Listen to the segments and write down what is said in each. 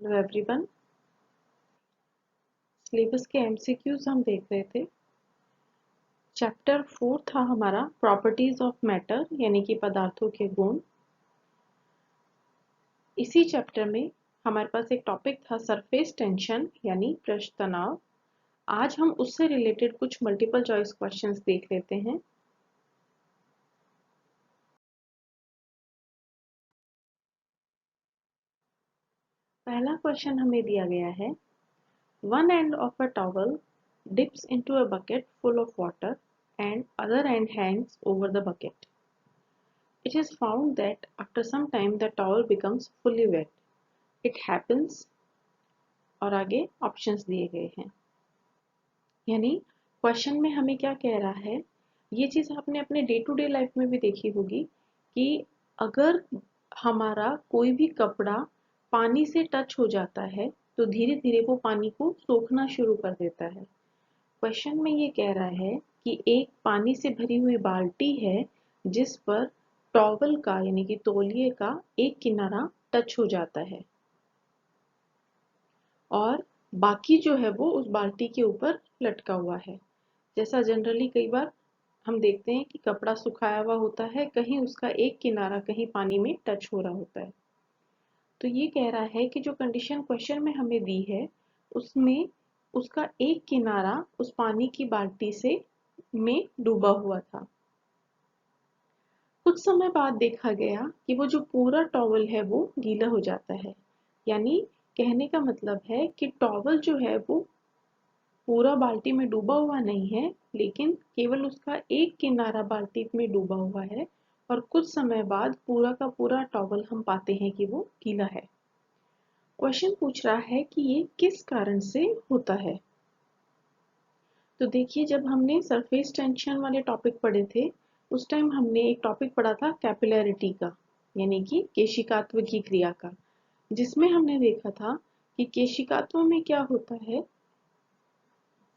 Hello everyone. Syllabus के MCQs हम देख रहे थे। चैप्टर 4 था हमारा प्रॉपर्टीज ऑफ मैटर यानी कि पदार्थों के गुण। इसी चैप्टर में हमारे पास एक टॉपिक था सरफेस टेंशन यानी पृष्ठ तनाव। आज हम उससे रिलेटेड कुछ मल्टीपल चॉइस क्वेश्चंस देख लेते हैं। पहला क्वेश्चन हमें दिया गया है, one end of a towel dips into a bucket full of water and other end hangs over the bucket. It is found that after some time the towel becomes fully wet. It happens और आगे options दिए गए हैं। यानी question में हमें क्या कह रहा है, ये चीज आपने अपने डे टू डे लाइफ में भी देखी होगी कि अगर हमारा कोई भी कपड़ा पानी से टच हो जाता है तो धीरे धीरे वो पानी को सोखना शुरू कर देता है। क्वेश्चन में ये कह रहा है कि एक पानी से भरी हुई बाल्टी है जिस पर टॉवल का यानी कि तौलिए का एक किनारा टच हो जाता है और बाकी जो है वो उस बाल्टी के ऊपर लटका हुआ है। जैसा जनरली कई बार हम देखते हैं कि कपड़ा सुखाया हुआ होता है, कहीं उसका एक किनारा कहीं पानी में टच हो रहा होता है। तो ये कह रहा है कि जो कंडीशन क्वेश्चन में हमें दी है उसमें उसका एक किनारा उस पानी की बाल्टी से में डूबा हुआ था। कुछ समय बाद देखा गया कि वो जो पूरा टॉवल है वो गीला हो जाता है। यानी कहने का मतलब है कि टॉवल जो है वो पूरा बाल्टी में डूबा हुआ नहीं है, लेकिन केवल उसका एक किनारा बाल्टी में डूबा हुआ है और कुछ समय बाद पूरा का पूरा टॉवल हम पाते हैं कि वो गीला है। क्वेश्चन पूछ रहा है कि ये किस कारण से होता है। तो देखिए, जब हमने सरफेस टेंशन वाले टॉपिक पढ़े थे उस टाइम हमने एक टॉपिक पढ़ा था कैपिलैरिटी का यानी कि केशिकात्व की क्रिया का, जिसमें हमने देखा था कि केशिकात्व में क्या होता है,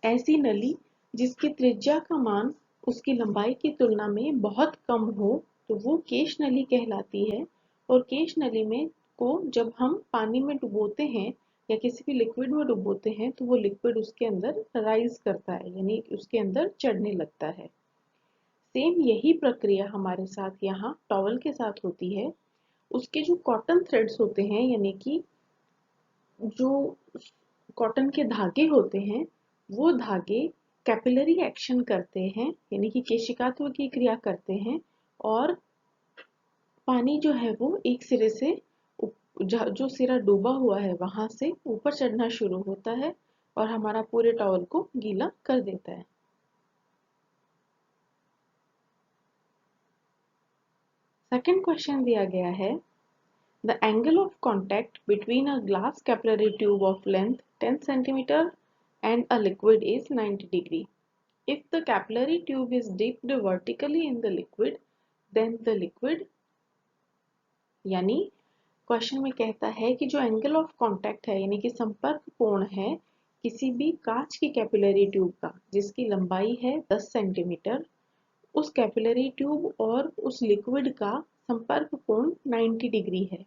ऐसी नली जिसकी त्रिज्या का मान उसकी लंबाई की तुलना में बहुत कम हो तो वो केश नली कहलाती है। और केश नली में को जब हम पानी में डुबोते हैं या किसी भी लिक्विड में डुबोते हैं तो वो लिक्विड उसके अंदर राइज करता है यानी उसके अंदर चढ़ने लगता है। सेम यही प्रक्रिया हमारे साथ यहाँ टॉवल के साथ होती है। उसके जो कॉटन थ्रेड्स होते हैं यानी कि जो कॉटन के धागे होते हैं वो धागे कैपिलरी एक्शन करते हैं यानी कि केशिकात्व की क्रिया करते हैं और पानी जो है वो एक सिरे से जो सिरा डूबा हुआ है वहां से ऊपर चढ़ना शुरू होता है और हमारा पूरे टॉवल को गीला कर देता है। सेकंड क्वेश्चन दिया गया है, the angle of contact between a glass capillary tube of length 10 cm and a liquid is 90 degree. If the capillary tube is dipped vertically in the liquid, then the liquid यानी question में कहता है कि जो angle of contact है यानी कि संपर्क कोण है किसी भी कांच की कैपिलरी ट्यूब का जिसकी लंबाई है 10 सेंटीमीटर, उस कैपिलरी ट्यूब और उस लिक्विड का संपर्क कोण 90 डिग्री है।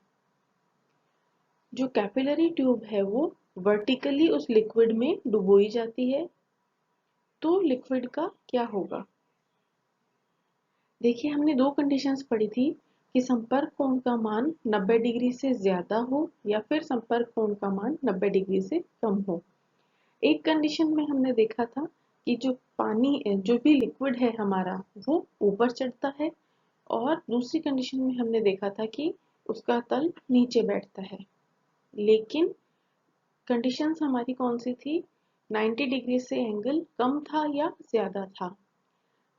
जो कैपिलरी ट्यूब है वो वर्टिकली उस लिक्विड में डुबोई जाती है तो लिक्विड का क्या होगा। देखिए, हमने दो कंडीशंस पढ़ी थी कि संपर्क कोण का मान 90 डिग्री से ज्यादा हो या फिर संपर्क कोण का मान 90 डिग्री से कम हो। एक कंडीशन में हमने देखा था कि जो पानी जो भी लिक्विड है हमारा वो ऊपर चढ़ता है और दूसरी कंडीशन में हमने देखा था कि उसका तल नीचे बैठता है। लेकिन कंडीशंस हमारी कौन सी थी, 90 डिग्री से एंगल कम था या ज्यादा था।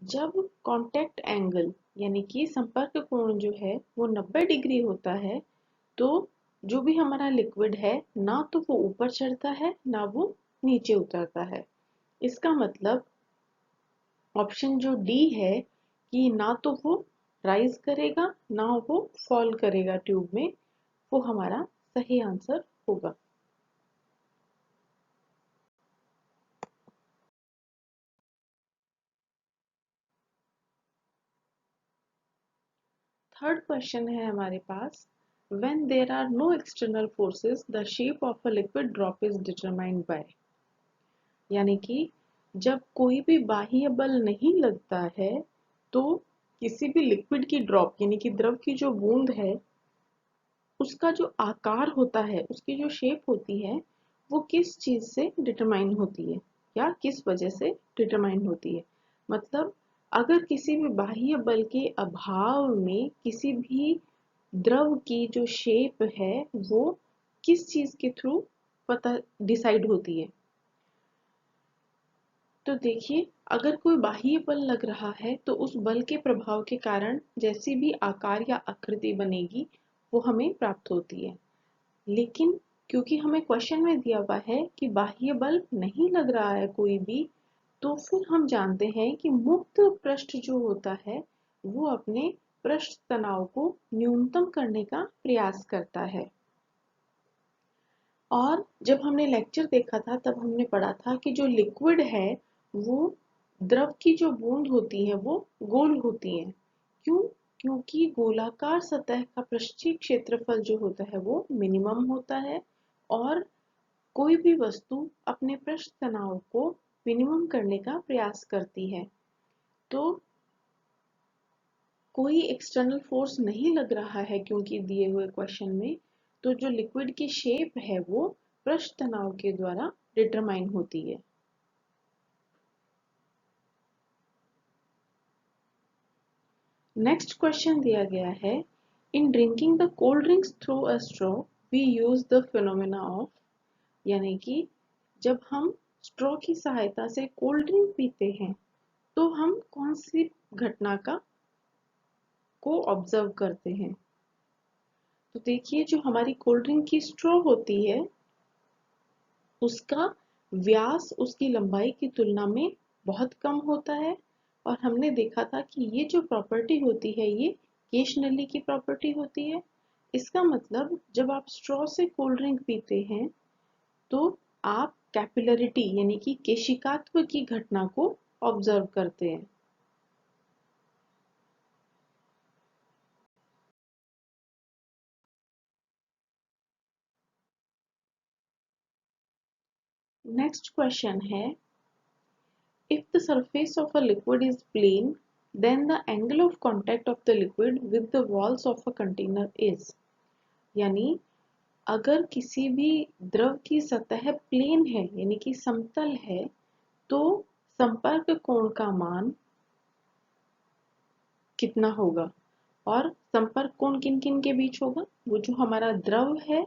जब कांटेक्ट एंगल यानी कि संपर्क कोण जो है वो 90 डिग्री होता है तो जो भी हमारा लिक्विड है ना तो वो ऊपर चढ़ता है ना वो नीचे उतरता है। इसका मतलब ऑप्शन जो डी है कि ना तो वो राइज करेगा ना वो फॉल करेगा ट्यूब में, वो हमारा सही आंसर होगा। थर्ड क्वेश्चन है हमारे पास, When there are no external forces, the shape of a liquid drop is determined by, यानी कि जब कोई भी बाह्य बल नहीं लगता है तो किसी भी लिक्विड की ड्रॉप यानी कि द्रव की जो बूंद है उसका जो आकार होता है, उसकी जो शेप होती है, वो किस चीज से डिटरमाइन होती है या किस वजह से डिटरमाइन होती है। मतलब अगर किसी भी बाह्य बल के अभाव में किसी भी द्रव की जो शेप है वो किस चीज के थ्रू पता डिसाइड होती है। तो देखिए, अगर कोई बाह्य बल लग रहा है तो उस बल के प्रभाव के कारण जैसी भी आकार या आकृति बनेगी वो हमें प्राप्त होती है। लेकिन क्योंकि हमें क्वेश्चन में दिया हुआ है कि बाह्य बल नहीं लग रहा है कोई भी, तो फिर हम जानते हैं कि मुक्त पृष्ठ जो होता है वो अपने पृष्ठ तनाव को न्यूनतम करने का प्रयास करता है। और जब हमने लेक्चर देखा था तब हमने पढ़ा था कि जो लिक्विड है वो द्रव की जो बूंद होती है वो गोल होती है। क्यों? क्योंकि गोलाकार सतह का पृष्ठीय क्षेत्रफल जो होता है वो मिनिमम होता है और कोई भी वस्तु अपने पृष्ठ तनाव को मिनिमम करने का प्रयास करती है। तो कोई एक्सटर्नल फोर्स नहीं लग रहा है क्योंकि दिए हुए क्वेश्चन में, तो जो लिक्विड की शेप है वो पृष्ठ तनाव के द्वारा डिटरमाइन होती है। नेक्स्ट क्वेश्चन दिया गया है, in drinking the cold drinks through a straw we use the phenomena of, यानी कि जब हम स्ट्रॉ की सहायता से कोल्ड ड्रिंक पीते हैं तो हम कौन सी घटना को ऑब्जर्व करते हैं। तो देखिए, जो हमारी कोल्ड ड्रिंक की स्ट्रॉ होती है उसका व्यास उसकी लंबाई की तुलना में बहुत कम होता है और हमने देखा था कि ये जो प्रॉपर्टी होती है ये केशनली की प्रॉपर्टी होती है। इसका मतलब जब आप स्ट्रॉ से कोल्ड ड्रिंक पीते हैं तो आप कैपिलरिटी यानी कि केशिकात्व की घटना को ऑब्जर्व करते हैं। नेक्स्ट क्वेश्चन है, if the surface of a liquid is plane, then the angle of contact of the liquid with the walls of a container is, यानी अगर किसी भी द्रव की सतह प्लेन है यानी कि समतल है तो संपर्क कोण का मान कितना होगा। और संपर्क कोण किन किन के बीच होगा? वो जो हमारा द्रव है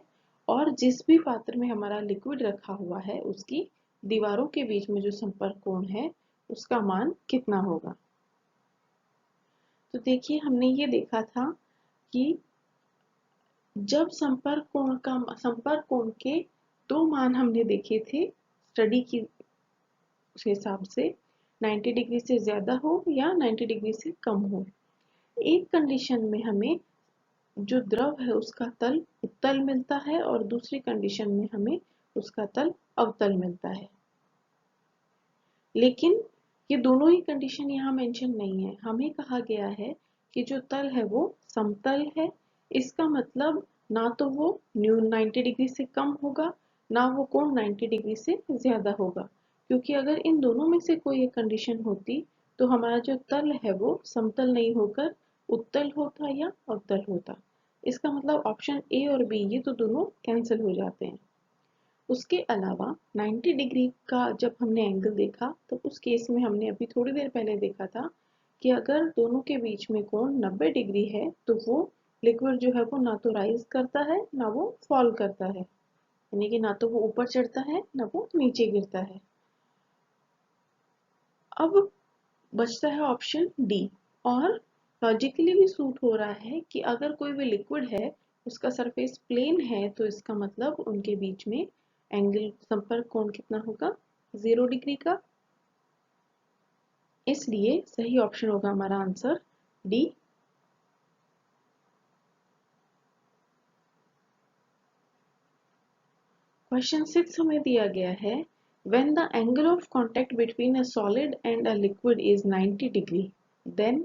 और जिस भी पात्र में हमारा लिक्विड रखा हुआ है उसकी दीवारों के बीच में जो संपर्क कोण है उसका मान कितना होगा। तो देखिए, हमने ये देखा था कि जब संपर्क कोण के दो मान हमने देखे थे स्टडी की हिसाब से, 90 डिग्री से ज्यादा हो या 90 डिग्री से कम हो। एक कंडीशन में हमें जो द्रव है उसका तल उत्तल मिलता है और दूसरी कंडीशन में हमें उसका तल अवतल मिलता है। लेकिन ये दोनों ही कंडीशन यहाँ मेंशन नहीं है। हमें कहा गया है कि जो तल है वो समतल है। इसका मतलब ना तो वो 90 डिग्री से कम होगा ना वो कोण 90 डिग्री से ज्यादा होगा, क्योंकि अगर इन दोनों में से कोई एक कंडीशन होती तो हमारा जो तल है वो समतल नहीं होकर उत्तल होता या अवतल होता। इसका मतलब ऑप्शन ए और बी ये तो दोनों कैंसिल हो जाते हैं। उसके अलावा 90 डिग्री का जब हमने एंगल देखा तो उस केस में हमने अभी थोड़ी देर पहले देखा था कि अगर दोनों के बीच में कोण 90 डिग्री है तो वो लिक्विड जो है वो ना तो राइज करता है ना वो फॉल करता है, यानी कि ना तो वो ऊपर चढ़ता है ना वो नीचे गिरता है। अब बचता है ऑप्शन डी, और लॉजिकली भी सूट हो रहा है कि अगर कोई भी लिक्विड है उसका सरफेस प्लेन है तो इसका मतलब उनके बीच में एंगल संपर्क कोण कितना होगा, 0 डिग्री का। इसलिए सही ऑप्शन होगा हमारा आंसर डी। क्वेश्चन 6 हमें दिया गया है, when the angle of contact between a solid and a liquid is 90 degree then,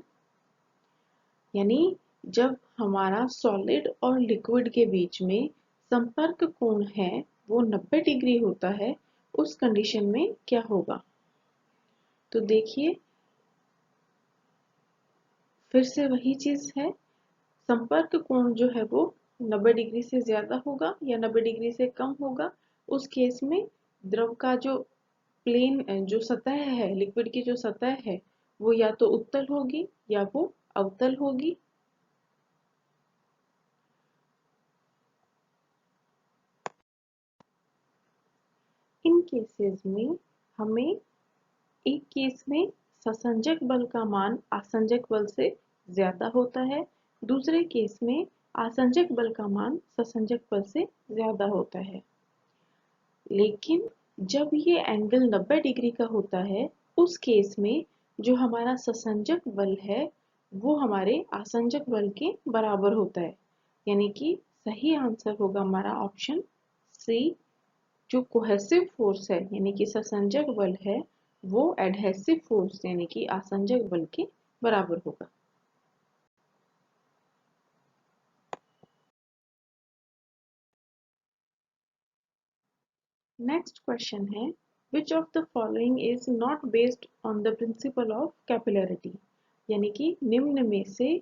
यानी जब हमारा सॉलिड और लिक्विड के बीच में संपर्क कोण है वो 90 डिग्री होता है, उस कंडीशन में क्या होगा? तो देखिए, फिर से वही चीज है, संपर्क कोण जो है वो 90 डिग्री से ज्यादा होगा या 90 डिग्री से कम होगा। उस केस में द्रव का जो प्लेन जो सतह है, लिक्विड की जो सतह है, वो या तो उत्तल होगी या वो अवतल होगी। इन केसेस में हमें एक केस में ससंजक बल का मान आसंजक बल से ज्यादा होता है, दूसरे केस में आसंजक बल का मान ससंजक बल से ज्यादा होता है। लेकिन जब ये एंगल 90 डिग्री का होता है, उस केस में जो हमारा ससंजक बल है वो हमारे आसंजक बल के बराबर होता है। यानी कि सही आंसर होगा हमारा ऑप्शन सी। जो कोहेसिव फोर्स है यानी कि ससंजक बल है वो एडहेसिव फोर्स यानी कि आसंजक बल के बराबर होगा। नेक्स्ट क्वेश्चन है, which of the following is not based on the principle of capillarity? यानी कि निम्न में से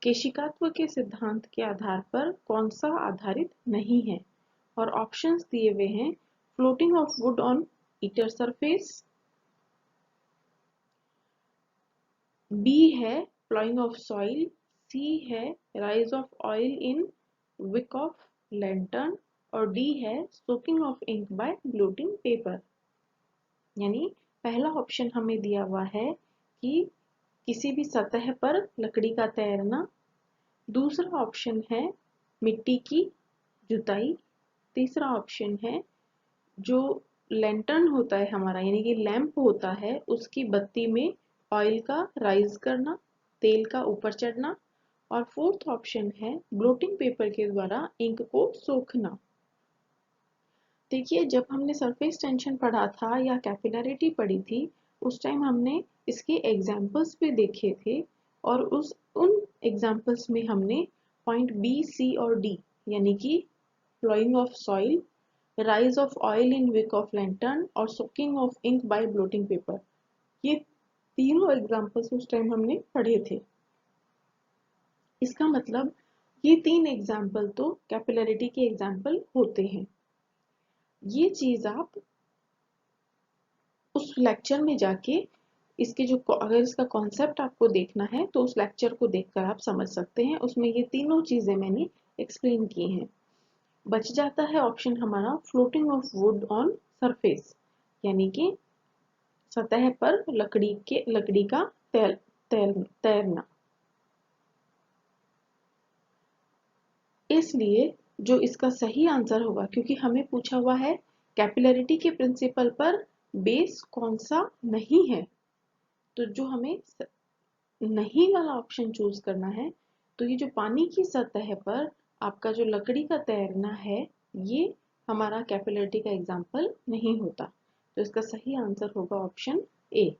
केशिकात्व के सिद्धांत के आधार पर कौन सा आधारित नहीं है? और ऑप्शंस दिए हुए हैं, floating of wood on water surface, B है प्लॉइंग ऑफ सॉइल, सी है rise of oil in wick of lantern और डी है soaking of ink by blotting paper. यानी पहला ऑप्शन हमें दिया हुआ है कि किसी भी सतह पर लकड़ी का तैरना, दूसरा ऑप्शन है मिट्टी की जुताई, तीसरा ऑप्शन है जो लैंटर्न होता है हमारा यानी कि लैंप होता है उसकी बत्ती में ऑयल का राइज करना, तेल का ऊपर चढ़ना, और फोर्थ ऑप्शन है ब्लोटिंग पेपर के द्वारा इंक को सोखना। देखिए, जब हमने सरफेस टेंशन पढ़ा था या कैपिलरिटी पढ़ी थी, उस टाइम हमने इसके एग्जाम्पल्स भी देखे थे और उन एग्जाम्पल्स में हमने पॉइंट बी, सी और डी यानी कि flowing of soil, rise of oil in wick of lantern और soaking of ink by blotting paper, ये तीनों एग्जाम्पल्स उस टाइम हमने पढ़े थे। इसका मतलब ये तीन एग्जाम्पल तो कैपिलरिटी के एग्जाम्पल होते हैं। ये चीज आप उस लेक्चर में जाके इसके जो अगर इसका कॉन्सेप्ट आपको देखना है तो उस लेक्चर को देखकर आप समझ सकते हैं, उसमें ये तीनों चीजें मैंने एक्सप्लेन की हैं। बच जाता है ऑप्शन हमारा floating of wood on surface यानी कि सतह पर लकड़ी का तैरना। इसलिए जो इसका सही आंसर होगा, क्योंकि हमें पूछा हुआ है कैपिलरिटी के प्रिंसिपल पर बेस कौन सा नहीं है, तो जो हमें नहीं वाला ऑप्शन चूज करना है, तो ये जो पानी की सतह पर आपका जो लकड़ी का तैरना है ये हमारा कैपिलरिटी का एग्जाम्पल नहीं होता। तो इसका सही आंसर होगा ऑप्शन ए।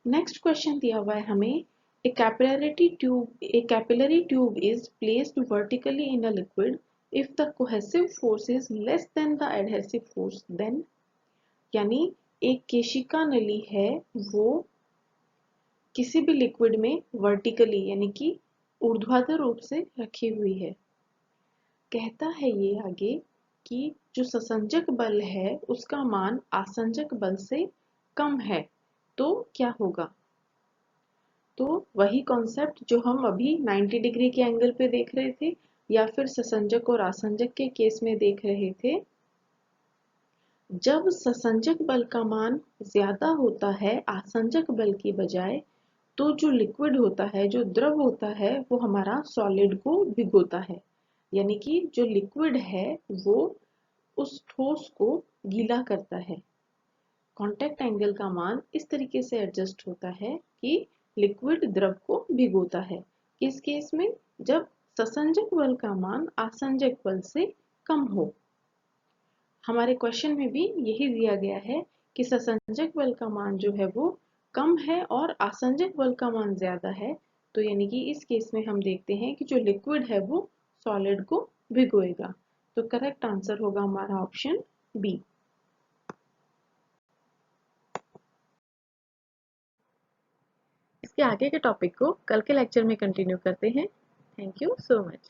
नेक्स्ट क्वेश्चन दिया हुआ है हमें, a capillary tube is placed vertically in a liquid if the cohesive force is less than the adhesive force, then यानी एक केशिका नली है वो किसी भी लिक्विड में वर्टिकली यानी कि ऊर्ध्वाधर रूप से रखी हुई है। कहता है ये आगे कि जो ससंजक बल है उसका मान आसंजक बल से कम है, तो क्या होगा? तो वही कॉन्सेप्ट जो हम अभी 90 डिग्री के एंगल पे देख रहे थे या फिर ससंजक और आसंजक के केस में देख रहे थे, जब ससंजक बल का मान ज्यादा होता है आसंजक बल की बजाय, तो जो लिक्विड होता है, जो द्रव होता है, वो हमारा सॉलिड को भिगोता है। यानी कि जो लिक्विड है वो उस ठोस को गीला करता है। कांटेक्ट एंगल का मान इस तरीके से एडजस्ट होता है कि लिक्विड द्रव को भिगोता है। किस केस में? जब ससंजक बल का मान आसंजक बल से कम हो। हमारे क्वेश्चन में भी यही दिया गया है कि ससंजक बल का मान जो है वो कम है और आसंजक बल का मान ज्यादा है, तो यानी कि इस केस में हम देखते हैं कि जो लिक्विड है वो सॉलिड को भिगोएगा। तो करेक्ट आंसर होगा हमारा ऑप्शन बी। इसके आगे के टॉपिक को कल के लेक्चर में कंटिन्यू करते हैं। Thank you so much.